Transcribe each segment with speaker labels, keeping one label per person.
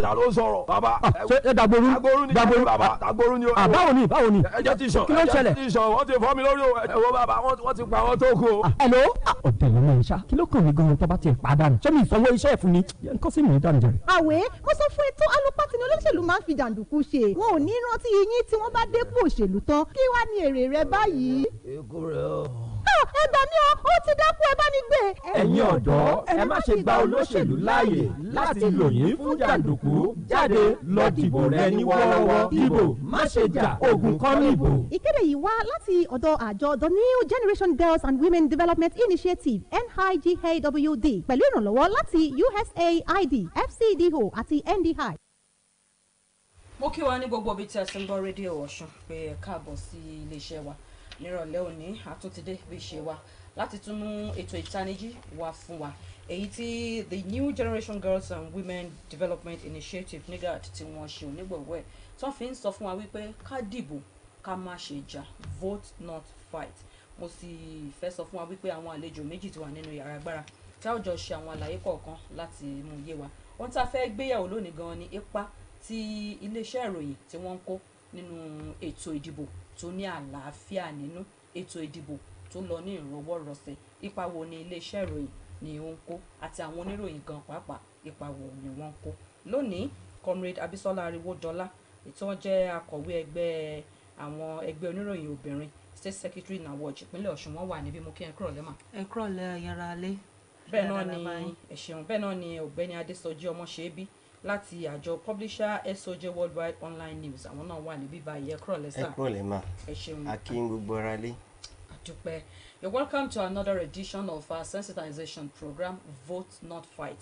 Speaker 1: ta ló sọ̀rọ̀ bàbá.
Speaker 2: ṣé dagboru
Speaker 1: ni bàbá dagboru ni o.
Speaker 2: báwo ni
Speaker 1: ẹ̀jẹ̀ ti sàn ẹ̀jẹ̀ ti sàn wọ́n ti fọ́ mi lórí o ẹ̀wọ́ bàbá wọ́n ti pa àwọn tó kù o.
Speaker 2: hello. ọ̀dẹ̀ ló mọ̀ ṣá kí ló kàn mí gan-an tó bá ti pa dànù ṣé mi ìsanwó iṣẹ́ fún mi nǹkan sì mí dànù jẹrẹ.
Speaker 3: àwẹ̀ mo sọ fún ètò alopati ni olóṣèlú máa ń fi jàǹdùkú ṣe wọn ò ní rántí yín tí wọ́n bá dépò òṣèlú tán kí wàá ní èrè rẹ báyìí.
Speaker 1: ikú rẹ o.
Speaker 3: ẹ gbà mí o ó ti dákú ẹ bá ní gbé.
Speaker 2: ẹ̀yin ọ̀dọ́ ẹ má ṣe gba olóṣèlú láàyè láti lò yín fún jàǹdùkú jáde lọ dìbò rẹ ní wọ́ọ́rọ́wọ́ dìbò má ṣe jà ogun kọ́ níbò.
Speaker 3: ìkéde yìí wá láti ọ̀dọ̀ àjọ The New Generation Girls and Women Development Initiative NIGAWD pẹ̀lú ìrànlọ́wọ́ láti USAID FCDO àti NDI.
Speaker 4: mo kí wa ní gbogbo ibi tí a ti ń gbọ́ rédíò Ọ̀ṣun pé ẹ káàbọ̀ sí iléeṣẹ́ wa nírọ̀lẹ́ òní àtúntìdé bí ṣe wa láti tún mú ètò ìtanijí wá fún wa èyí tí the New Generation Girls and Women Development Initiative NIGAWD tí wọ́n ṣe onígbọ̀wọ́ ẹ̀ tí wọ́n fi ń sọ fún wa wípé ká dìbò ká má ṣe jà vote not fight. Mo sì fẹ́ sọ fún wa wípé àwọn àlejò méjì ti wà nínú yàrá agbára tí a ó jọ ṣe àwọn àlàyé kọ̀ọ̀kan láti mú yé wa. Ohun tí a fẹ́ gbéyàwó lónìí gan ni ipa tí iléeṣẹ́ ìròyìn tí wọ́n ń kó nínú ètò ìdìbò tó ní àlàáfíà nínú ètò ìdìbò tó lọ ní ìrọwọ́rọsẹ̀. Ipa wo ni iléeṣẹ́ ìròyìn ni ó ń kó àti àwọn oníròyìn gan pàápàá ipa wo ni wọ́n ń kó. Lónìí Comrade Abisola Ariwodola tí wọ́n jẹ́ akọ̀wé ẹgbẹ́ àwọn ẹgbẹ́ oníròyìn obìnrin State Secretary NIGAWD ìpínlẹ̀ Ọ̀ṣun wọ́n wà níbí. Mo kí ẹ kúrọ̀lẹ́ mà.
Speaker 5: Ẹ kúrọ̀lẹ́ yàrá alẹ́.
Speaker 4: Bẹ́ẹ̀ náà ni ọ̀gbẹ́ni Adésọjí Ọmọṣẹ́bí láti àjọ Publisher SOJ Worldwide Online News àwọn náà wà níbí báyìí. Ẹ kúrọ̀lẹ́ sà.
Speaker 6: Ẹ kúrọ̀lẹ́ mà.
Speaker 4: Ẹ ṣeun.
Speaker 6: Akin gbogbo ara lé.
Speaker 4: Adúpẹ́. You're welcome to another edition of our sensitization program, Vote Not Fight,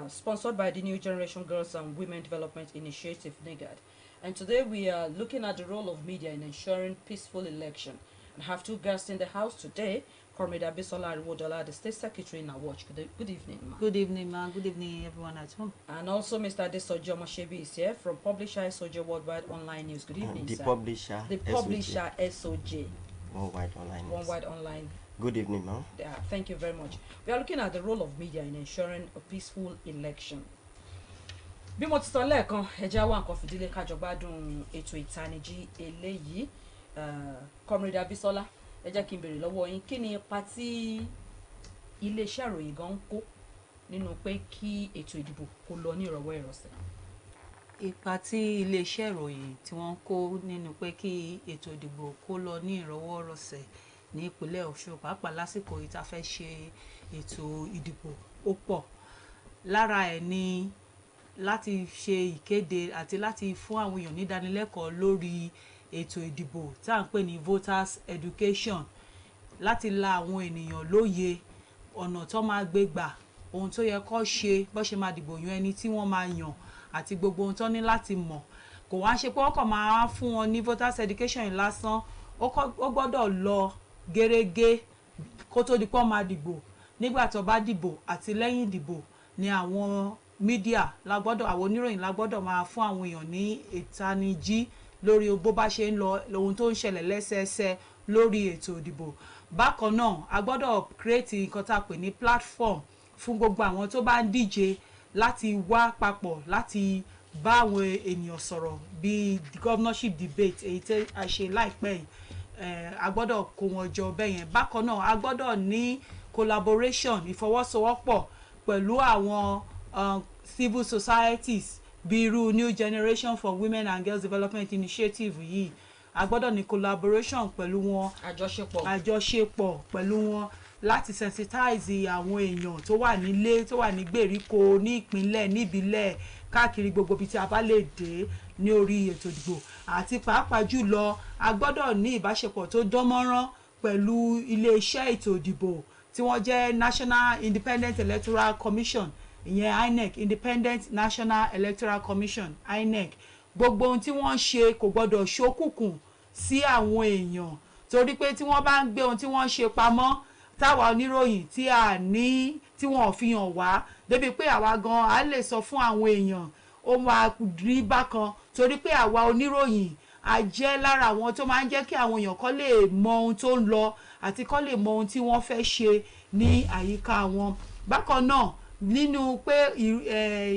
Speaker 4: sponsored by the New Generation Girls and Women Development Initiative, NIGAWD. And today we are looking at the role of media in ensuring peaceful election. And have two guests in the house today, Comrade Abisola Ariwodola, the State Secretary NIGAWD. Good evening, ma.
Speaker 5: Good evening, ma. Good evening, everyone at home.
Speaker 4: And also Mr. Adesoji Omoshebi is here from Publisher SOJ Worldwide Online News. Good evening,
Speaker 6: the
Speaker 4: sir.
Speaker 6: The
Speaker 4: Publisher SOJ.
Speaker 6: Worldwide Online News.
Speaker 4: Worldwide Online.
Speaker 6: Good evening, ma'am.
Speaker 4: Thank you very much. We are looking at the role of media in ensuring a peaceful election. Bí mo ti sọ lẹ́ẹ̀kan, ẹ jẹ́ wá nǹkan fìdílé ká jọ gbádùn ètò ìtanijí eléyìí. Comrade Abisola, ẹ jẹ́ kí n béèrè lọ́wọ́ yín, kí ni ipa tí iléeṣẹ́ ìròyìn gan ń kó nínú pé kí ètò ìdìbò kó lọ ní ìrọ̀wọ́ ìrọ̀sẹ̀?
Speaker 5: Ipa tí iléeṣẹ́ ìròyìn tí wọ́n kó nínú pé kí ètò ìdìbò kó lọ ní ìrọ̀wọ́ ìrọ̀sẹ̀ ní ìpínlẹ̀ Ọ̀ṣun pàápàá lásìkò yìí tá a fẹ́ ṣe ètò ìdìbò ó pọ̀. Lára ẹ̀ ni láti ṣe ìkéde àti láti fún àwọn èèyàn ní ìdánilẹ́kọ̀ọ́ lórí ètò ìdìbò tá à ń pè ní voters education, láti la àwọn ènìyàn lóye ọ̀nà tó máa gbé gbà, ohun tó yẹ kó ṣe, bó ṣe máa dìbò yan ẹni tí wọ́n máa yàn àti gbogbo ohun tó ní láti mọ̀. Kò wá ṣe pé wọ́n kàn máa fún wọn ní voters education yìí lásán, ó gbọ́dọ̀ lọ gẹ́rẹ́gẹ́ kó tó di pé wọ́n máa dìbò. Nígbà tó bá dìbò àti lẹ́yìn ìdìbò ni àwọn mídíà àwọn oníròyìn lágbọ́dọ̀ máa fún àwọn èèyàn ní ìtanijí lórí bó bá ṣe ń lọ, ohun tó ń ṣẹlẹ̀ lẹ́sẹẹsẹ lórí ètò ìdìbò. Bákan náà a gbọ́dọ̀ create nǹkan tá a pè ní platform fún gbogbo àwọn tó bá ń díje láti wá papọ̀ láti bá àwọn ènìyàn sọ̀rọ̀ bí governorship debate èyí tí a ṣe láìpẹ́ yìí. A gbọ́dọ̀ kó wọn jọ bẹ́ẹ̀ yẹn. Bákan náà a gbọ́dọ̀ ní collaboration, ìfọwọ́sowọ́pọ̀ pẹ̀lú àwọn civil societies bí irú New Generation for Women and Girls Development Initiative yìí. A gbọ́dọ̀ ní collaboration pẹ̀lú wọn, àjọṣepọ̀ pẹ̀lú wọn láti sensitize àwọn èèyàn tó wà nílé, tó wà ní gbèríko, ní ìpínlẹ̀, níbílẹ̀, káàkiri gbogbo ibi tí a bá lè dé ní orí ètò ìdìbò. Àti pàápàá jùlọ a gbọ́dọ̀ ní ìbáṣepọ̀ tó dánmọ́rán pẹ̀lú iléeṣẹ́ ètò ìdìbò tí wọ́n jẹ́ National Independent Electoral Commission, ìyẹn INEC, Independent National Electoral Commission INEC. Gbogbo ohun tí wọ́n ṣe kò gbọ́dọ̀ ṣókùnkùn sí àwọn èèyàn, torí pé tí wọ́n bá ń gbé ohun tí wọ́n ṣe pamọ́ táwa oníròyìn tí wọ́n ò fi hàn wá débi pé àwa gan a lè sọ fún àwọn èèyàn, ó máa rí bákan, torí pé àwa oníròyìn a jẹ́ lára àwọn tó máa ń jẹ́ kí àwọn èèyàn kó lè mọ ohun tó ń lọ àti kó lè mọ ohun tí wọ́n fẹ́ ṣe ní àyíká wọn. Bákan náà nínú pé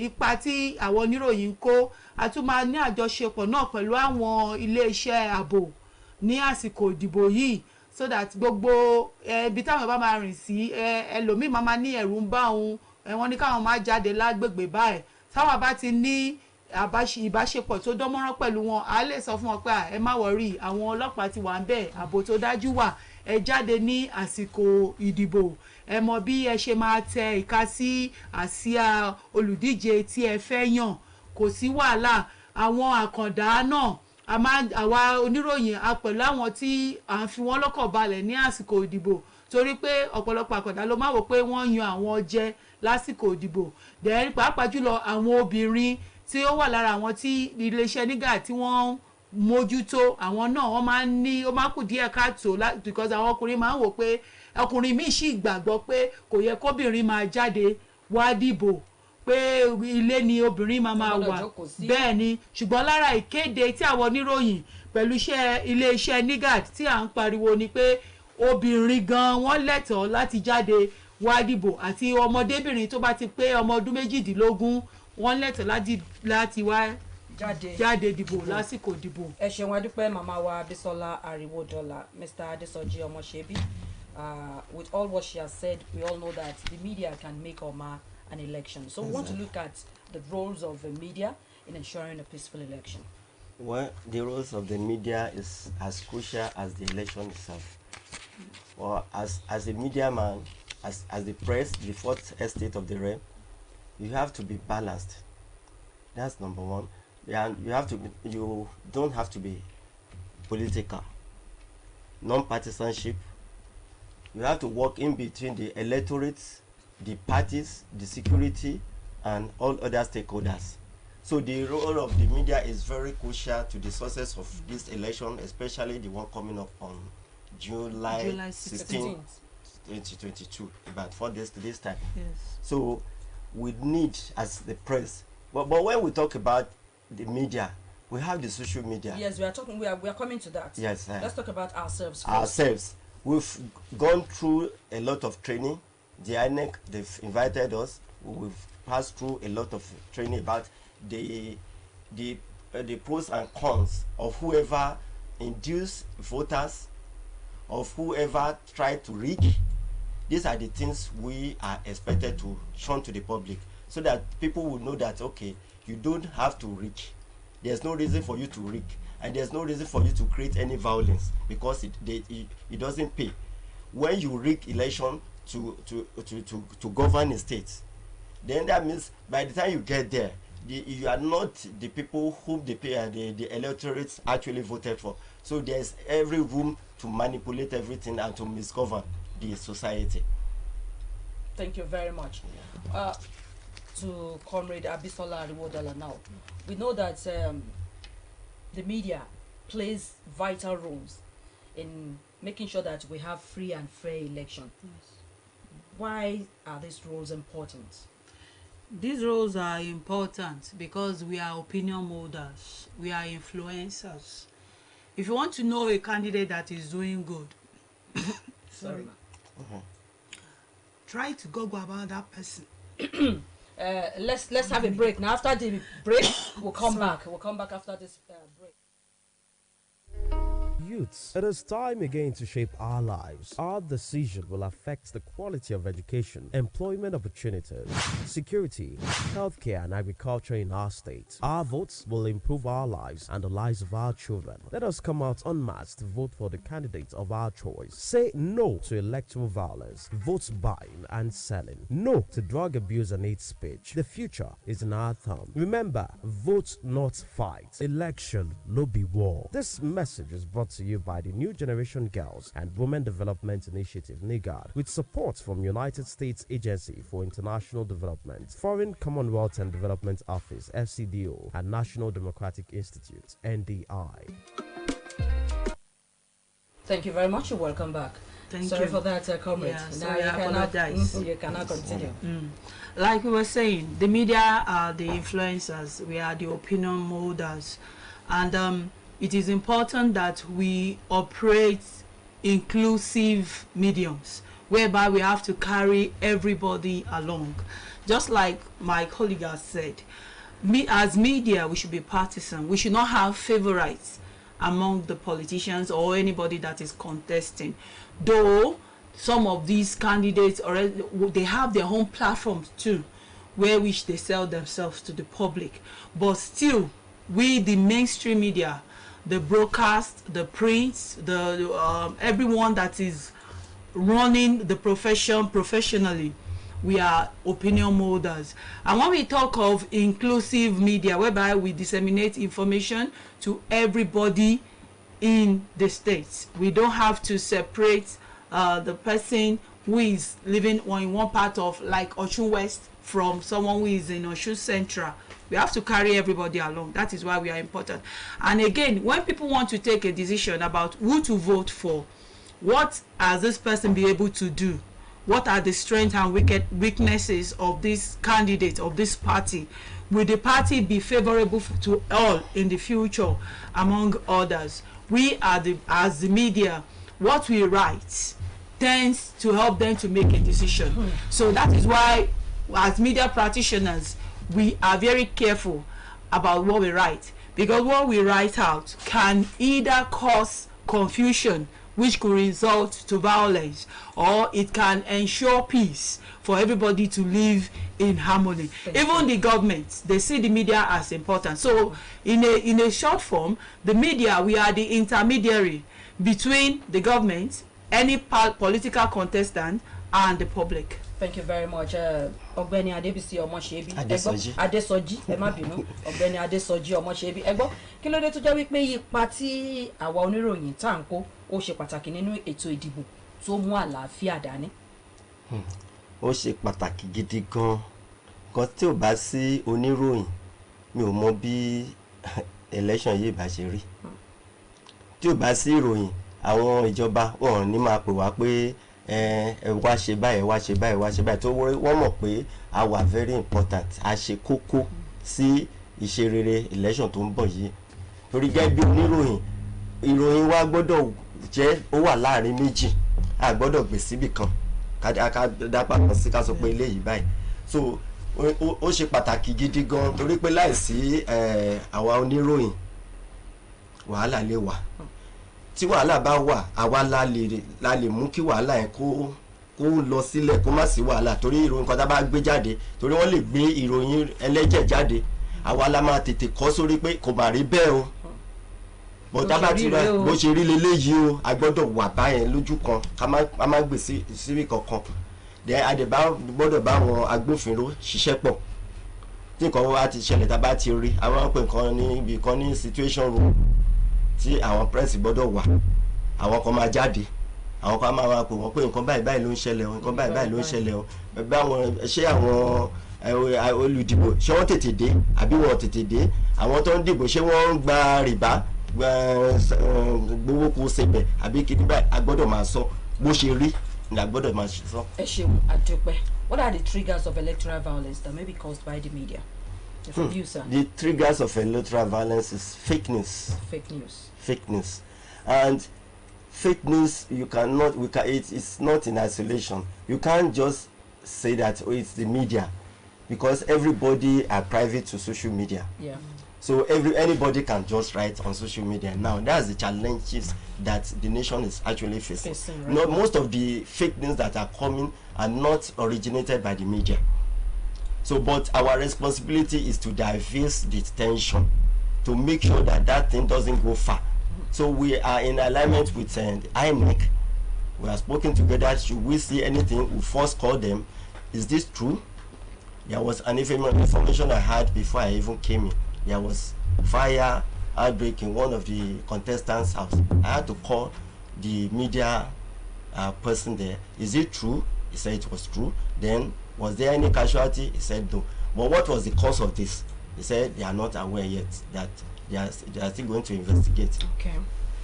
Speaker 5: ipa tí àwọn oníròyìn ń kó, a tún máa ní àjọṣepọ̀ náà pẹ̀lú àwọn iléeṣẹ́ ààbò ní àsìkò ìdìbò yìí, so that gbogbo ibi táwọn bá máa rìn sí ẹlòmíì máa ní ẹ̀rù ń bá òun, wọ́n ní káwọn máa jáde lágbègbè báyìí. táwọn bá ti ní ìbáṣepọ̀ tó dánmọ́rán pẹ̀lú wọn, a lè sọ fún wọn pé ẹ má wọrí, àwọn ọlọ́pàá ti wà ń bẹ̀, ààbò tó dájú wà, ẹ jáde ní àsìkò ìdìbò, ẹ mọ bí ẹ ṣe máa tẹ ìka sí àsíá olùdíje tí ẹ fẹ́ yàn, kò sí wàhálà. àwọn àkàndá náà àwa oníròyìn a pẹ̀lú àwọn tí à ń fi wọ́n lọ́kàn balẹ̀ ní àsìkò ìdìbò, torí pé ọ̀pọ̀lọpọ̀ àkàndá ló máa wò pé wọ́n yan àwọn jẹ lásìkò ìdìbò. dẹ̀ pàápàá jùlọ àwọn obìnrin tí ó wà lára àwọn tí iléeṣẹ́ NIGAWD tí wọ́n mójútó, àwọn náà wọ́n máa ń ní, ó máa kù díẹ̀ káàtó because àwọn ọkùnrin máa ń wò pé ọkùnrin míì sì gbàgbọ́ pé kò yẹ kóbìnrin máa jáde wá dìbò, pé ilé ni obìnrin máa wà. bẹ́ẹ̀ ni, ṣùgbọ́n lára ìkéde tí àwọn oníròyìn pẹ̀lú iléeṣẹ́ NIGAWD tí à ń pariwo ni pé obìnrin gan wọ́n lẹ́tọ̀ọ́ láti jáde wá dìbò, àti ọmọdébìnrin tó bá ti pé ọmọ ọdún 18 wọ́n lẹ́tọ̀ọ́ láti wá jáde dìbò lásìkò dìbò.
Speaker 4: ẹ ṣeun adúpẹ́ màmá wa Bísọ́lá Àríwódọ́là. Mr. Adesoji Ọmọṣẹ́bí, with all what she has said, we all know that the media can make or mar an election. So we want to look at the roles of the media in ensuring a peaceful election.
Speaker 6: Well, the roles of the media is as crucial as the election itself. Well, as a media man, as the press, the fourth estate of the realm, you have to be balanced. That's number one. And you don't have to be political, non-partisanship. You have to work in between the electorates, the parties, the security, and all other stakeholders. So the role of the media is very crucial to the success of this election, especially the one coming up on July 16, 2022, about 4 days to this time.
Speaker 5: Yes.
Speaker 6: So we need, as the press, but when we talk about the media, we have the social media.
Speaker 4: Yes, we are coming to that.
Speaker 6: Yes.
Speaker 4: Let's talk about ourselves first.
Speaker 6: Ourselves. We've gone through a lot of training. The INEC, they've invited us. We've passed through a lot of training about the pros and cons of whoever induced voters, of whoever tried to rig. These are the things we are expected to show to the public, so that people will know that, okay, you don't have to rig. There's no reason for you to rig, and there's no reason for you to create any violence, because it doesn't pay. When you rig election to govern a state, then that means by the time you get there, you are not the people whom the electorates actually voted for. So there's every room to manipulate everything and to misgovern the society.
Speaker 4: Thank you very much. To Comrade Bísọ́lá Àríwódọ́là now, we know that the media plays vital roles in making sure that we have free and fair election.
Speaker 5: Yes.
Speaker 4: Why are these roles important?
Speaker 5: These roles are important because we are opinion molders, we are influencers. If you want to know a candidate that is doing good, sorry, try to Google about that person.
Speaker 4: Let's have a break. Now after the break, we'll come back. We'll come back after this break.
Speaker 7: Youths, it is time again to shape our lives. Our decision will affect the quality of education, employment opportunities, security, healthcare, and agriculture in our state. Our votes will improve our lives and the lives of our children. Let us come out en masse to vote for the candidates of our choice. Say no to electoral violence, vote buying and selling. No to drug abuse and hate speech. The future is in our thumb. Remember, vote not fight. Election no be war. This message is brought to you by the New Generation Girls and Women Development Initiative NIGAWD, with support from United States Agency for International Development, Foreign Commonwealth and Development Office FCDO, and National Democratic Institute NDI.
Speaker 5: Thank
Speaker 4: you very much and welcome back. Sorry for that, comrade.
Speaker 5: Yeah, now
Speaker 4: you cannot continue.
Speaker 5: Like we were saying, the media are the influencers, we are the opinion molders, and it is important that we operate inclusive mediums. whereby we have to carry everybody along. Just like my colleague has said, as media, we should be partisan. We should not have favorites among the politicians or anybody that is contesting. Though some of these candidates already, they have their own platforms too, where which they sell themselves to the public. But still, we, the mainstream media, the broadcast, the print, everyone that is running the profession professionally, we are opinion molders. And when we talk of inclusive media, whereby we disseminate information to everybody in the states, we don't have to separate the person who is living in one part of like Osun West from someone who is in Osun Central. We have to carry everybody along. That is why we are important. And again, when people want to take a decision about who to vote for, what has this person be able to do? What are the strengths and weaknesses of this candidate, of this party? Will the party be favorable to all in the future, among others? We are as the media, what we write tends to help them to make a decision. So that is why, as media practitioners, we are very careful about what we write, because what we write out can either cause confusion, which could result to violence, or it can ensure peace for everybody to live in harmony. Even the government, they see the media as important. So in a short form, the media, we are the intermediary between the government, any political contestant, and the public.
Speaker 4: Thank you very much, Ọ̀gbẹ́ni Adébísí Ọmọṣẹ́bí.
Speaker 6: Adésọjí.
Speaker 4: Adésọjí, ẹ má bínú. Ọ̀gbẹ́ni Adésọjí Ọmọṣẹ́bí. Ẹ gbọ́, kí ló dé tó jẹ́ wípé ipa tí àwa oníròyìn tá à ń kó ó ṣe pàtàkì nínú ètò ìdìbò tó mú àlàáfíà dání?
Speaker 6: Ó ṣe pàtàkì gidi gan. Kan tí ò bá sí oníròyìn, mi ò mọ bí election yìí bá ṣe rí. Tí ò bá sí ìròyìn, àwọn ìjọba wọn ní máa pè wá pé wá ṣe báyìí, wá ṣe báyìí, wá ṣe báyìí, tó wọ́n mọ̀ pé a wà very important, a ṣe kókó sí ìṣerere election tó ń bọ̀ yìí. Torí gẹ́gẹ́ bí oníròyìn, ìròyìn wa gbọ́dọ̀ jẹ́ ó wà láàrin méjì, a gbọ́dọ̀ gbé síbì kan ká dápà kan sí ká sọ pé eléyìí báyìí. So ó ṣe pàtàkì gidi gan, torí pé láìsí àwa oníròyìn wàhálà lè wà. Tí wàhálà bá wà, àwa la lè mú kí wàhálà yẹn kó lọ sílẹ̀, kó má sí wàhálà. Torí ìròyìn kan tá bá gbé jáde, torí wọ́n lè gbé ìròyìn ẹlẹ́jẹ̀ jáde, àwa la máa tètè kọ́ sórí pé kò má rí bẹ́ẹ̀ o. Bọ́tá bá ti rà bó ṣe rí leléyìí o, a gbọ́dọ̀ wà báyẹn lójú kan, ká má gbé síbì kankan. Àdèbá gbọ́dọ̀ bá àwọn agbófinró ṣiṣẹ́ pọ̀. Tí nǹkan wá ti ṣẹlẹ̀ tá bá ti rí, àwọn pè nǹkan ní ibì kan ní situation room tí àwọn press gbọ́dọ̀ wà, àwọn kan máa jáde, àwọn kan máa pè wọ́n pé nǹkan báyìí ló ń ṣẹlẹ̀ o, nǹkan báyìí ló ń ṣẹlẹ̀ o. Bẹ́ẹ̀ àwọn ṣé àwọn olùdìbò ṣé wọ́n tètè dé àbí wọ́n tètè dé, àwọn tó ń dìbò ṣé wọ́n ń gba rìbá gbowó kó sebẹ̀ àbí kìíní báyìí, a gbọ́dọ̀ máa sọ bó ṣe rí ni a gbọ́dọ̀ máa sọ.
Speaker 4: Ẹ ṣeun, àdúpẹ́. What are the triggers of electoral violence that may be caused by the media? From you, sir.
Speaker 6: The triggers of electoral violence is fake news.
Speaker 4: Fake news.
Speaker 6: Fake news. And fake news, it's not in isolation. You can't just say that it's the media, because everybody are private to social media.
Speaker 4: Yeah.
Speaker 6: So anybody can just write on social media now. That's the challenges that the nation is actually facing.
Speaker 4: Right.
Speaker 6: Most of the fake news that are coming are not originated by the media. So, but our responsibility is to diffuse the tension, to make sure that thing doesn't go far. So we are in alignment with INEC. We are spoken together. Should we see anything, we first call them. Is this true? There was an information I had before I even came in. There was fire outbreak in one of the contestants' house. I had to call the media person there. Is it true? He said it was true. Then, was there any casualty? He said no. But what was the cause of this? He said they are not aware yet, that they are still going to investigate.
Speaker 4: Okay.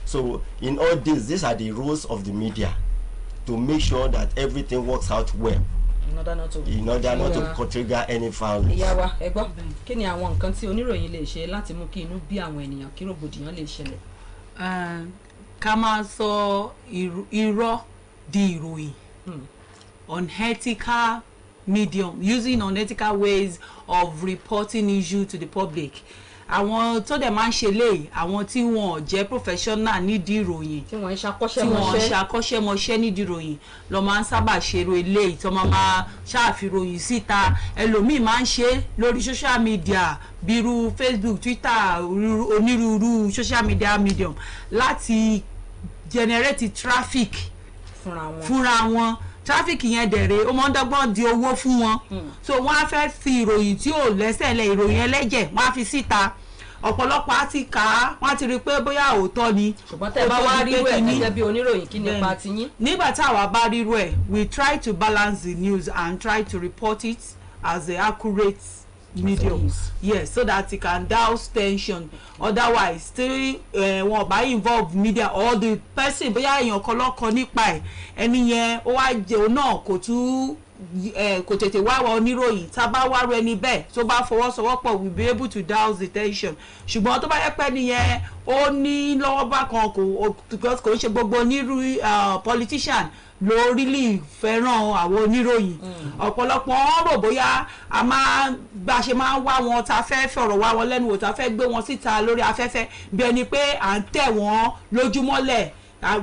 Speaker 6: So in all this, these are the rules of the media, to make sure that everything works out well. In order not to trigger any violence.
Speaker 4: Ìyá wa, ẹ gbọ́, kí ni àwọn nǹkan tí oníròyìn lè ṣe láti mú kí inú bí àwọn ènìyàn, kí rògbòdìyàn lè ṣẹlẹ̀?
Speaker 5: Ká máa sọ irọ́ di ìròyìn. unethical medium, using unethical ways of reporting issue to the public. Àwọn tó dẹ̀ máa ń ṣe léyìí, àwọn tí wọ́n jẹ́ professional nídìí ìròyìn,
Speaker 4: tí wọ́n ń
Speaker 5: ṣàkọ́ṣẹ́mọṣẹ́ nídìí ìròyìn ló máa ń sábà ṣerú eléyìí tó máa ṣàfìròyìn síta. Ẹlòmíì máa ń ṣe lórí social media bírú Facebook, Twitter, onírúurú social media medium láti generate traffic fúnra wọn. Traffic yẹn dẹ̀rẹ̀ ó máa ń dọ́gbọ́n di owó fún wọn. So wọ́n á fẹ́ fi ìròyìn tí ò lẹ́sẹ̀ lẹ̀, ìròyìn ẹlẹ́jẹ̀ wọ́n á fi síta. Ọ̀pọ̀lọpọ̀ á ti kà á, wọ́n á ti rí i pé bóyá òótọ́ ni.
Speaker 4: Ṣùgbọ́n tẹ́ ẹ bá wá rírú ẹ̀ gẹ́gẹ́ bí oníròyìn, kí ni ipa ti yín?
Speaker 5: Nígbà tí àwa bá rírú ẹ̀, we try to balance the news and try to report it as an accurate medium. Yes, so that it can douse tension. Otherwise, still wọ́n bá involve media or the person bóyá èèyàn kan lọ́kọ nípa ẹ̀, ẹni yẹn ó wá jẹ́ òun náà kò tètè wá wọ oníròyìn. Tá bá wá rú ẹni bẹ́ẹ̀ tó bá fọwọ́sowọ́pọ̀, we be able to douse the tension. Ṣùgbọ́n tó bá yẹ pé nìyẹn ó ní lọ́wọ́ bá kan kò ṣe gbogbo onírú politician ló really fẹ́ràn àwọn oníròyìn. Ọ̀pọ̀lọpọ̀ wọn rò bóyá a máa bá ṣe máa ń wá wọn, tá fẹ́ fọ̀rọ̀ wá wọn lẹ́nu wò, tá fẹ́ gbé wọn síta lórí afẹ́fẹ́ bí ẹni pé à ń tẹ̀ wọ́n lójúmọ́lẹ̀,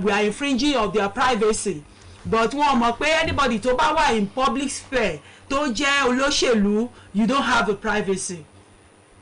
Speaker 5: we are infringing of their privacy. But wọ́n mọ̀ pé anybody tó bá wà in public sphere tó jẹ́ olóṣèlú, you don't have a privacy.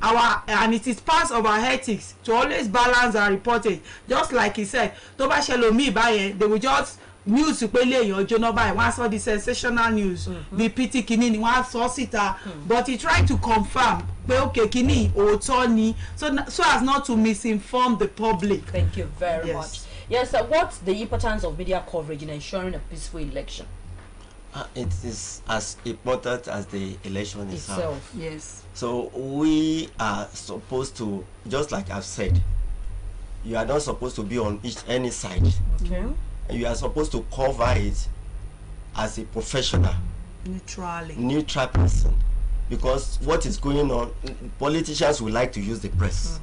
Speaker 5: And it is part of our ethics to always balance our reporting. Just like he said, tó bá ṣẹlẹ̀ omi ìbáyẹn, they will just news pé léèyàn jóná báyìí, wọ́n á sọ the sensational news bí pt kìíní ni wọ́n á sọ síta, but he tried to confirm pé okay kìíní òótọ́ ni, so as not to misinform the public.
Speaker 4: Thank you very much. Yes, what's the importance of media coverage in ensuring a peaceful election?
Speaker 6: It is as important as the election itself.
Speaker 5: Yes.
Speaker 6: So we are supposed to, just like I've said, you are not supposed to be on any side.
Speaker 4: Okay.
Speaker 6: And you are supposed to cover it as a professional, neutral person, because what is going on, politicians would like to use the press.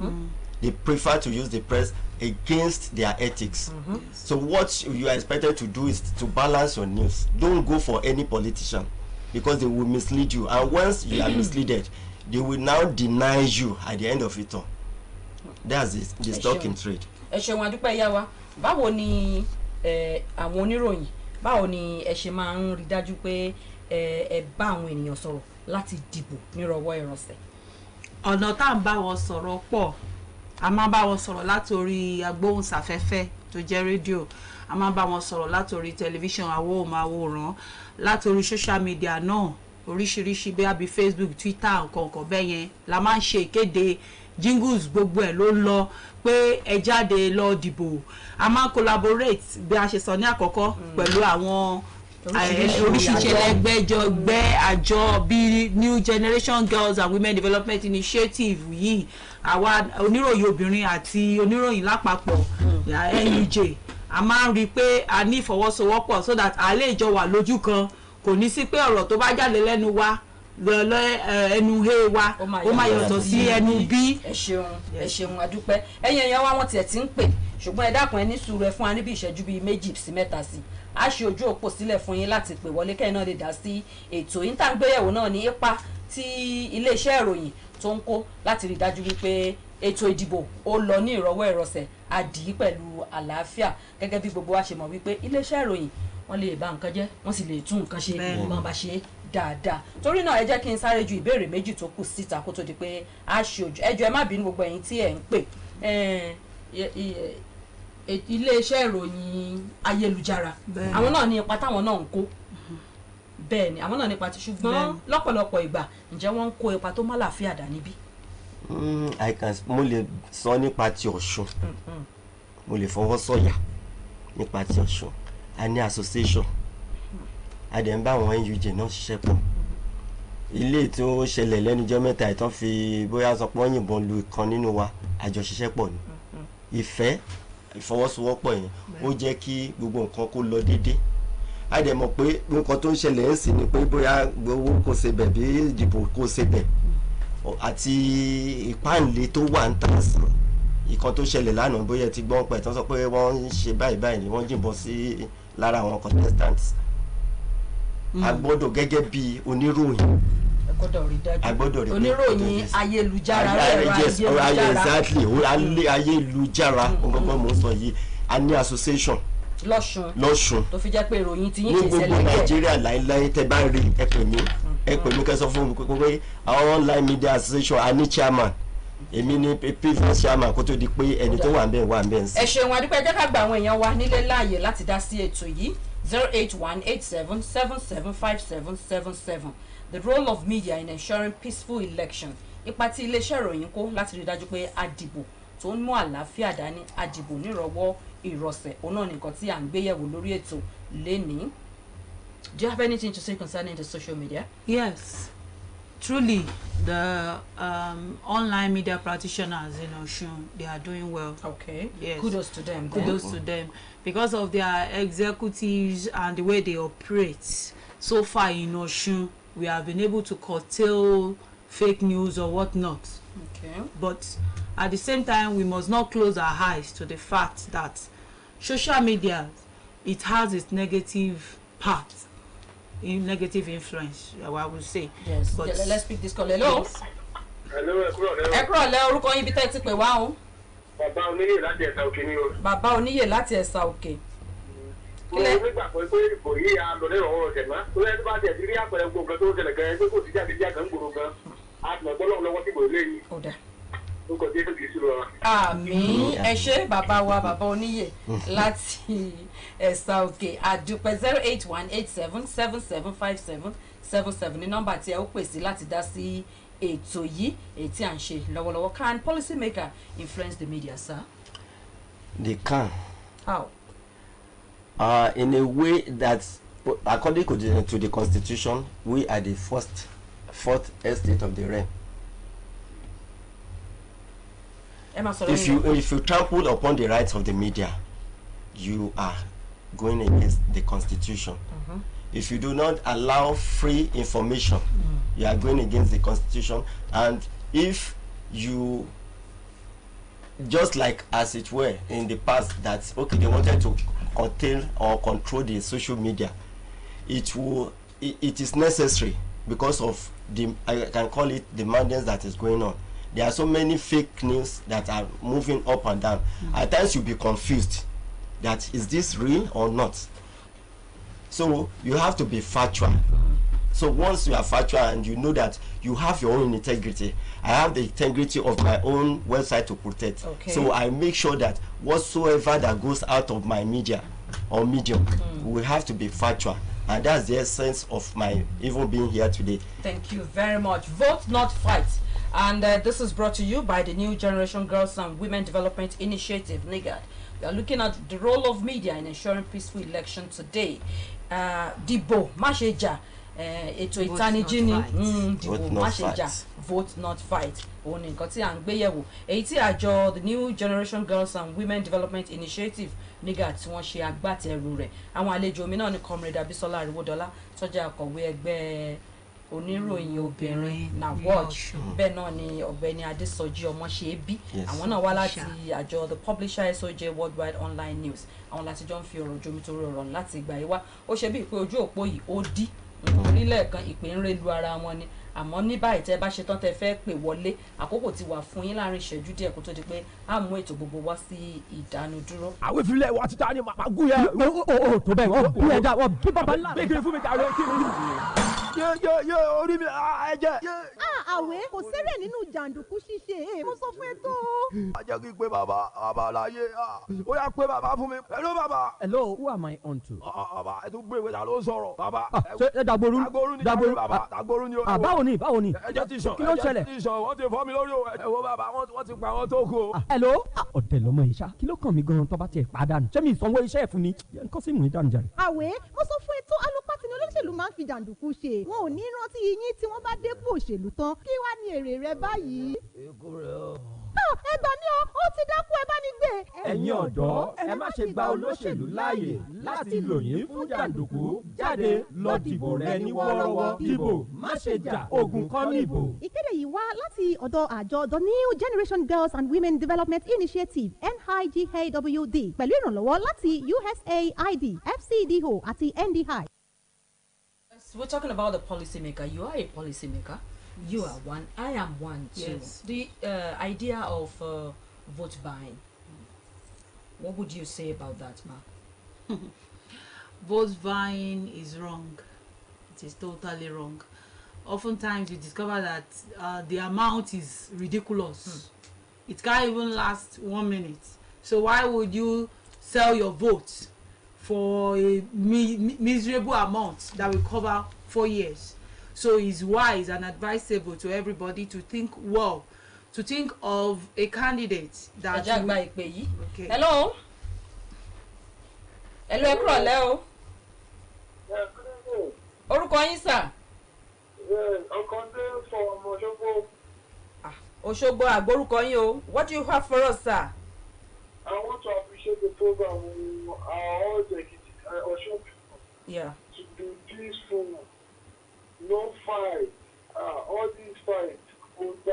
Speaker 6: They prefer to use the press against their ethics. So what you are expected to do is to balance your news. Don't go for any politician, because they will mislead you, and once you are misled, they will now deny you at the end of it all. That's it, the stock in trade.
Speaker 4: Báwo ni àwọn oníròyìn, báwo ni ẹ ṣe máa ń rí dájú pé ẹ bá àwọn ènìyàn sọ̀rọ̀ láti dìbò nírọ̀wọ́ ìrọ̀sẹ̀?
Speaker 5: Ọ̀nà tá à ń bá wọn sọ̀rọ̀ pọ̀. A máa bá wọn sọ̀rọ̀ látorí agbóhùnsáfẹ́fẹ́ tó jẹ́ rédíò, a máa bá wọn sọ̀rọ̀ látorí tẹlifíṣàn àwòrán, látorí social media náà oríṣiríṣi bí Facebook, Twitter, nǹkan bẹ́ẹ̀ yẹn la máa ń ṣe ìkéde jingles, gbogbo ẹ̀ ló lọ pé ẹ jáde lọ dìbò. A máa collaborate bí a ṣe sọ ní àkọ́kọ́ pẹ̀lú àwọn oríṣiríṣi ẹgbẹ́ àjọ bíi New Generation Girls and Women Development Initiative yìí, àwa oníròyìn obìnrin àti oníròyìn lápapọ̀ NUJ, a máa ń rí i pé a ní ìfọwọ́sowọ́pọ̀ so that a lè jọ wà lójú kan. Kò ní sí pé ọ̀rọ̀ tó bá jáde lẹ́nu wa ẹnu he wa ó máa yàtọ̀ sí ẹnu bí.
Speaker 4: ẹ ṣeun adúpẹ́. Ẹ̀yin èèyàn wa wọ́n tiẹ̀ ti ń pè, ṣùgbọ́n ẹ dákun ẹ ní sùúrù, ẹ fún wa níbi ìṣẹ́jú bíi 2 sí 3 sí. A ṣe ojú òpó sílẹ̀ fún yín láti pè wọlé, kẹ́yìn náà lè dá sí ètò yín. Tá ń gbéyẹ̀wò náà ní ipa tí iléeṣẹ́ ìròyìn tó ń kó láti rí dájú wípé ètò ìdìbò ó lọ ní ìrọ̀wọ́ ìrọ̀sẹ̀, àdì pẹ̀lú àlàáfíà, gẹ́gẹ́ bí gbogbo wa ṣe mọ̀ wípé iléeṣẹ́ ìròyìn wọ́n lè bà nǹkan jẹ́, wọ́n sì lè tún nǹkan ṣe wọ́n bá ṣe dáadáa. Torí náà ẹ jẹ́ kí n sáré ju ìbéèrè méjì tó kù síta kó tó di pé a ṣe ojú. Ẹ jọ̀ọ́ ẹ má bínú gbogbo ẹ̀yin tí ẹ ń pè. Iléeṣẹ́ ìròyìn ayélujára, àwọn náà ní ipa táwọn náà ń kó. Bẹ́ẹ̀ ni àwọn náà ní ipa tí, ṣùgbọ́n lọ́pọ̀lọpọ̀ ìgbà ǹjẹ́ wọ́n ń kó ipa tó má láàfíà dá níbí?
Speaker 6: Mo lè sọ nípa ti Ọ̀ṣun, mo lè fọwọ́ sọ̀yà nípa ti Ọ̀ṣun. A ní association, a dẹ̀ ń bá àwọn NUJ náà ṣiṣẹ́ pọ̀. Ilé tó ṣẹlẹ̀ lẹ́nujọ́ mẹ́ta ìtàn fi bóyá sọ pé wọ́n yìnbọn lu ìkan nínú wa, àjọṣiṣẹ́ pọ̀ ni. Ìfẹ́ ìfọwọ́sowọ́pọ̀ yẹn ó jẹ́ kí gbogbo nǹkan kó lọ déédéé. A dẹ̀ mọ̀ pé nǹkan tó ń ṣẹlẹ̀ ń sìn ni pé bóyá owó kò ṣe bẹ̀ bí ìdìbò kò ṣe bẹ̀, àti ìpáǹlé tó wà ń tà sí ìkan tó ṣẹlẹ̀ lánàá, bóyá ti gbọ́n pẹ̀ tán sọ pé wọ́n ń ṣe báyìí ni wọ́n yìnbọn sí lára àwọn contestants. a gbọ́dọ̀ gẹ́gẹ́ bí oníròyìn agbọ́dọ̀ rí
Speaker 4: oníròyìn ayélujára
Speaker 6: exactly ayélujára gbogbo mo sọ yìí a ní association lọ́sùn
Speaker 4: tó fi jẹ́ pé ìròyìn ti yín
Speaker 6: ní
Speaker 4: ṣe
Speaker 6: gbogbo
Speaker 4: ṣẹlẹ̀
Speaker 6: Nàìjíríà láíláí tẹ́ bá rí ẹ pè mí kẹ́ sọ fún mi pé àwọn online media association a ní chairman èmi ní previous chairman kó tó di pé ẹni tó wà ń bẹ̀ ń sí.
Speaker 4: ẹ ṣeun adúpẹ́ jẹ́ ká gba àwọn èèyàn wa nílé láàyè láti dá sí ètò yìí 08187775777 the role of media in ensuring peaceful election ipa tí iléeṣẹ́ ìròyìn kó láti rí dájú pé àdìbò tó ń mú àlàáfíà dání àdìbò nírọ̀wọ́ ìrọ̀sẹ̀ òun náà nìkan tí à ń gbéyẹ̀wò lórí ètò lénìí. Do you have anything to say concerning the social media?
Speaker 5: Yes, truly the online media practitioners in Osun, they are doing well.
Speaker 4: Okay,
Speaker 5: yes,
Speaker 4: kudos to them.
Speaker 5: Kudos to them because of their executives and the way they operate. So far in Osun, we have been able to curtail fake news or whatnot.
Speaker 4: Okay,
Speaker 5: but at the same time, we must not close our eyes to the fact that social media, it has its negative part, negative influence, I would say.
Speaker 4: Yes, but let's pick this call. Hello.
Speaker 5: Yes.
Speaker 8: Hello,
Speaker 4: ẹ kúrò lẹ́ orúkọ yín bí tẹ́ ti pè wá o.
Speaker 8: Bàbá Oníyè láti Ẹ̀sà Òkè ni o.
Speaker 4: Bàbá Oníyè láti Ẹ̀sà Òkè.
Speaker 8: Mo nígbà pé ìbò yìí a lọ lẹ́rọ̀ ọ̀rọ̀ ṣẹ̀má. Tó yẹ kí bá tẹ̀ sí rí àpẹẹrẹ gbogbo nǹkan tó ń ṣẹlẹ̀ gan-an pé kò sí jáde bí àgàn gbòòrò gan. A ti mọ̀ gbọ́dọ̀ lọ́wọ́ sí ìbò lẹ́yìn. Ó kọ Jésù kìí sùn lọ.
Speaker 4: Àmín ẹ ṣé bàbá wa bàbá Oníyè láti Ẹ̀sà Òkè àdúpẹ́ 08187775777 ní nọ́mbà tí ẹ ó pèsè láti dá sí ètò yìí èyí tí à ń ṣe lọ́wọ́lọ́wọ́. Can policy maker influence the media, sir?
Speaker 6: They can.
Speaker 4: How?
Speaker 6: In a way that, according to the constitution, we are the fourth estate of the realm. If you trample upon the rights of the media, you are going against the constitution. If you do not allow free information, you are going against the constitution. And if you, just like as it were in the past, that okay, they wanted to curtail or control the social media, it is necessary because of the, I can call it, the madness that is going on. There are so many fake news that are moving up and down. At times you'll be confused that is this real or not. So you have to be factual. So once you are factual and you know that you have your own integrity, I have the integrity of my own website to protect. Okay. So I make sure that whatsoever that goes out of my media or medium will have to be factual. And that's the essence of my even being here today.
Speaker 4: Thank you very much. Vote, not fight. And this is brought to you by the New Generation Girls and Women Development Initiative, NIGAWD. We are looking at the role of media in ensuring peaceful election today. Dìbò má ṣe jà, ètò ìtanijí ni dìbò má ṣe jà, vote not fight. Òun ni nǹkan tí à ń gbé yẹ̀wò. Èyí tí àjọ the New Generation Girls and Women Development Initiative NIGAWD tí wọ́n ṣe agbátẹrù rẹ̀. Àwọn àlejò mi náà ni Comrade Abisola Ariwodola tó jẹ́ akọ̀wé ẹgbẹ́ oníròyìn obìnrin NIGAWD, bẹ́ẹ̀ náà ni ọ̀gbẹ́ni Adésọjí Ọmọṣẹ́bí, àwọn náà wá láti àjọ the publisher SOJ Worldwide Online News. Àwọn láti jọ ń fi ọ̀rọ̀ jomitoro ọ̀rọ̀ láti ìgbà yìí wá. Ó ṣe bíi pé ojú òpó yìí ó dí orílẹ̀ kan ìpè ń relu ara wọn ni, àmọ́ ní báyìí tẹ́ bá ṣe tán tẹ́ fẹ́ pè wọlé, àkókò ti wà fún yín láàrin ìṣẹ́jú díẹ̀ kó tó di pé a mú ètò gbogbo wá sí ìdánudúró.
Speaker 1: àwọn ìfilẹ̀ wa ti ta ni màmá gún yẹn. o tó bẹ́ẹ̀ wọ́n bí ẹja wọ́n bí bàbá ńlá. bí kiri fún mi kàwé kí ni yé orí mi ẹ̀jẹ̀.
Speaker 3: àwẹ̀ kò sẹ́rẹ̀ nínú jàǹdùkú ṣíṣe mo sọ fún ẹ tó.
Speaker 1: a jẹ́ kí n pé bàbá láyé ó yà pé bàbá fún mi. hello bàbá.
Speaker 2: Hello, who am I on to?
Speaker 1: bàbá ẹ tún gbé ìwé ta ló sọ̀rọ̀ bàbá.
Speaker 2: ṣe Dagboru
Speaker 1: ni bàbá Dagboru ni o.
Speaker 2: báwo ni
Speaker 1: ẹ̀jẹ̀ ti sàn,
Speaker 2: kí ló ṣẹlẹ̀?
Speaker 1: ẹ̀jẹ̀ ti sàn, wọ́n ti fọ́ mi lórí o. ẹ wo bàbá wọ́n ti pa àwọn tó kù o.
Speaker 2: Hello, ọ̀dẹ̀ lọ́mọ yìí ṣá kí ló kàn mí gan-an tó bá tiẹ̀ pàdánù ṣé mi ìsanwó iṣẹ́ ẹ̀ fún ni nǹkan sì mú ìdánù jàre.
Speaker 3: àwẹ̀ mo sọ fún ẹ tó alopati ni olóṣèlú máa ń fi jàǹdùkú ṣe, wọn ò ní rántí yín tí wọ́n bá dépò òṣèlú tán, kí wàá ní èrè rẹ báyìí. ẹ gbà mí o, ó ti dákú, ẹ bá ní gbé.
Speaker 2: ẹ̀yin ọ̀dọ́ ẹ má ṣe gba olóṣèlú láàyè láti lò yín fún jàǹdùkú. jáde lọ dìbò rẹ ní wọ́ọ́rọ́wọ́. dìbò má ṣe jà, ogun kọ́ nìbò.
Speaker 3: ìkéde yìí wá láti ọ̀dọ̀ àjọ the New Generation Girls and Women Development Initiative NIGAWD pẹ̀lú ìrànlọ́wọ́ láti USAID, FCDO àti NDI.
Speaker 4: So we're talking about the policymaker. You are a policymaker. You are one. I am one too.
Speaker 5: Yes.
Speaker 4: The idea of vote buying. What would you say about that, ma?
Speaker 5: Vote buying is wrong. It is totally wrong. Oftentimes you discover that the amount is ridiculous. It can't even last 1 minute. So why would you sell your vote for a miserable amount that will cover 4 years? So it's wise and advisable to everybody to think well, to think of a candidate that
Speaker 4: Okay.
Speaker 5: Okay.
Speaker 4: Hello. Hello, ẹ kúrọ̀lẹ́ o. Orúkọ yín sà.
Speaker 8: Ọkàn for Òṣogbo.
Speaker 4: Òṣogbo àgbórúkọ yín o. What do you have for us, sir?
Speaker 8: I want to appreciate the program. All the Osun people.
Speaker 4: Yeah.
Speaker 8: To be peaceful, no fight. All these fights, it's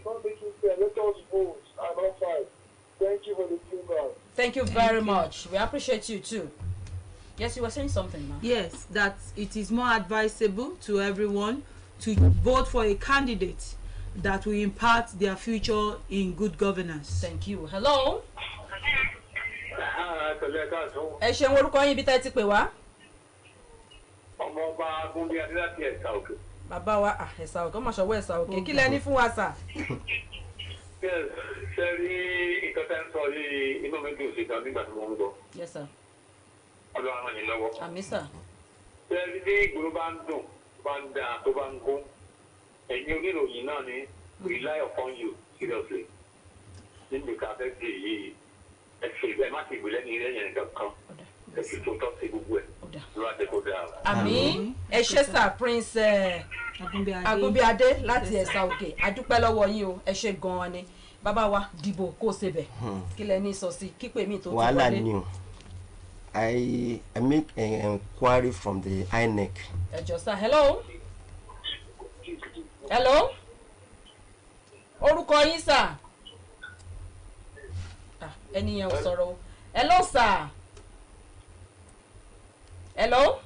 Speaker 8: not making sense. Let us vote and not fight. Thank you for the program.
Speaker 4: Thank you very much. We appreciate you too. Yes, you were saying something, ma'am.
Speaker 5: Yes, that it is more advisable to everyone to vote for a candidate that will impact their future in good governance.
Speaker 4: Thank you. Hello. Ẹ ṣeun orúkọ yín bí tẹ́ ti pè wá.
Speaker 8: Ọmọọba Agúnbíadé láti Ẹ̀sà Òkè.
Speaker 4: Bàbá wa Ẹ̀sà Òkè, ọmọ ṣọwọ́ Ẹ̀sà Òkè. Kí lẹ ní fún wa sà?
Speaker 8: Ṣé rí nǹkan tẹ́ ń sọ yìí inú mi dùn sí gan nígbà tí mo ń gbọ́.
Speaker 4: Yes, sir.
Speaker 8: Ọlọ́run ràn yín lọ́wọ́.
Speaker 4: Àmín sà.
Speaker 8: Ṣé rí bí ìgboro bá ń dùn, bá ń dáa tó bá ń gún, ẹ̀yin oníròyìn náà ni rely upon you seriously. Níbi ká fẹ́ di èyí, ẹ ṣe ìgbẹ́ má ti gbé lẹ́nu ilé yẹn kankan. Ẹ fi tó tọ́ sí gbogbo ẹ̀. Lọ́wọ́ àti kò dáa.
Speaker 4: Àmín. Ẹ ṣé sà Prince Agúnbíadé láti Ẹ̀sà Òkè. A dúpẹ́ lọ́wọ́ yín o. Ẹ ṣé gan-an ni. Bàbá wa dìbò kó ṣe bẹ̀. Kí lẹ ní sọ sí kípè mi tó ti wọlé.
Speaker 6: Wàhálà ni o. I make an inquiry from the INEC.
Speaker 4: Ẹjọ sá, hello. Hello. Orúkọ yín sà. Ẹni yẹn ò sọ̀rọ̀ o. Hello sà. Hello.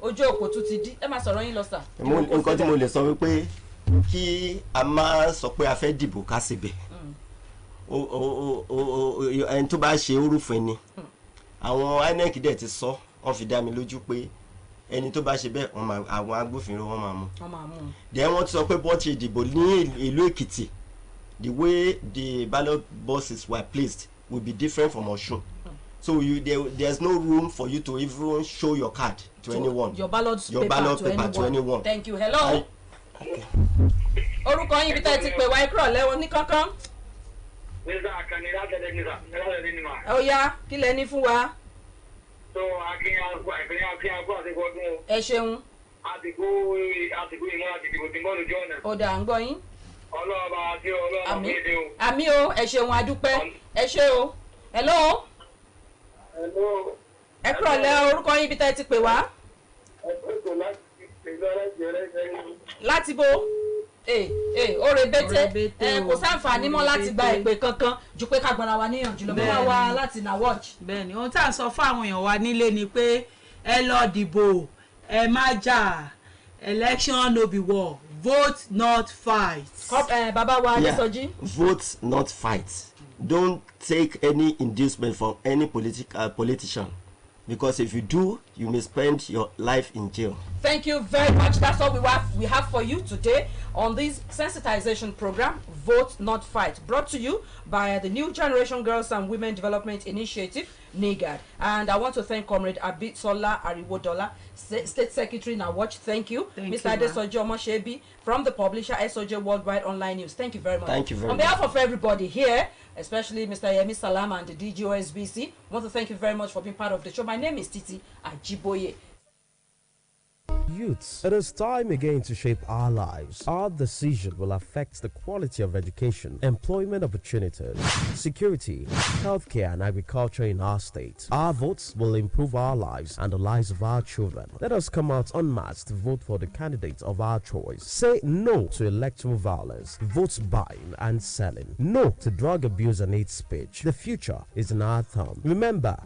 Speaker 4: Ojú òpó tún ti dí. Ẹ máa sọ̀rọ̀ yín lọ sà.
Speaker 6: Nǹkan tí mo lè sọ wípé kí a máa sọ pé a fẹ́ dìbò ká síbẹ̀. Ẹni tó bá ṣe orúfin ni àwọn INEC dẹ̀ ti sọ wọ́n fi dá mi lójú pé ẹni tó bá ṣe bẹ́ẹ̀ àwọn agbófinró wọ́n máa mú. Then wọ́n ti sọ pé bọ́n ti dìbò ní ìlú Èkìtì the way the ballot boxes were placed will be different from Ọ̀ṣun. So there's no room for you to even show your card to anyone.
Speaker 4: Your ballot paper
Speaker 6: to anyone.
Speaker 4: Thank you. Hello. Orúkọ yín bí tá ẹ ti pè wá ikúrọ̀ lẹ́wọ̀n ní kankan. Ó yá kí lẹ ní fún wa. Ẹ ṣeun. Ó dà ń gbọ́ yín. Àmín o, ẹ ṣeun adúpẹ́. Ẹ ṣé o. Hello. Ẹ kúrọ̀ lẹ́ orúkọ yín bí tá ẹ ti pè wá. Láti bo. Ore bete kò sáǹfààní mọ́ láti gba ìpè kankan ju pé ká gbọ́ra wa níyànjú lọ bá wa láti NIGAWD.
Speaker 5: Bẹ́ẹ̀ni ohun tá à ń sọ fún àwọn èèyàn wa nílé ni pé ẹ lọ dìbò ẹ má jà election no be war vote not fight.
Speaker 4: Bàbá wa Adésọjí.
Speaker 6: Vote not fight. Don't take any inducement from any politician. Because if you do, you may spend your life in jail.
Speaker 4: Thank you very much. That's all we have for you today on this sensitization program, Vote Not Fight, brought to you by the New Generation Girls and Women Development Initiative, NIGAWD. And I want to thank Comrade Abitsola Ariwodola, State Secretary NIGAWD. Thank you. Mr. Adesoji Omoshebi from the publisher SOJ Worldwide Online News. Thank you very much.
Speaker 6: Thank you very much.
Speaker 4: On behalf of everybody here, especially Mr. Yemi Salama and the DG OSBC, I want to thank you very much for being part of the show. My name is Titi Ajiboye.
Speaker 7: Youths, it is time again to shape our lives. Our decision will affect the quality of education, employment opportunities, security, healthcare, and agriculture in our state. Our votes will improve our lives and the lives of our children. Let us come out en masse to vote for the candidate of our choice. Say no to electoral violence, vote buying and selling. No to drug abuse and hate speech. The future is in our thumb. Remember,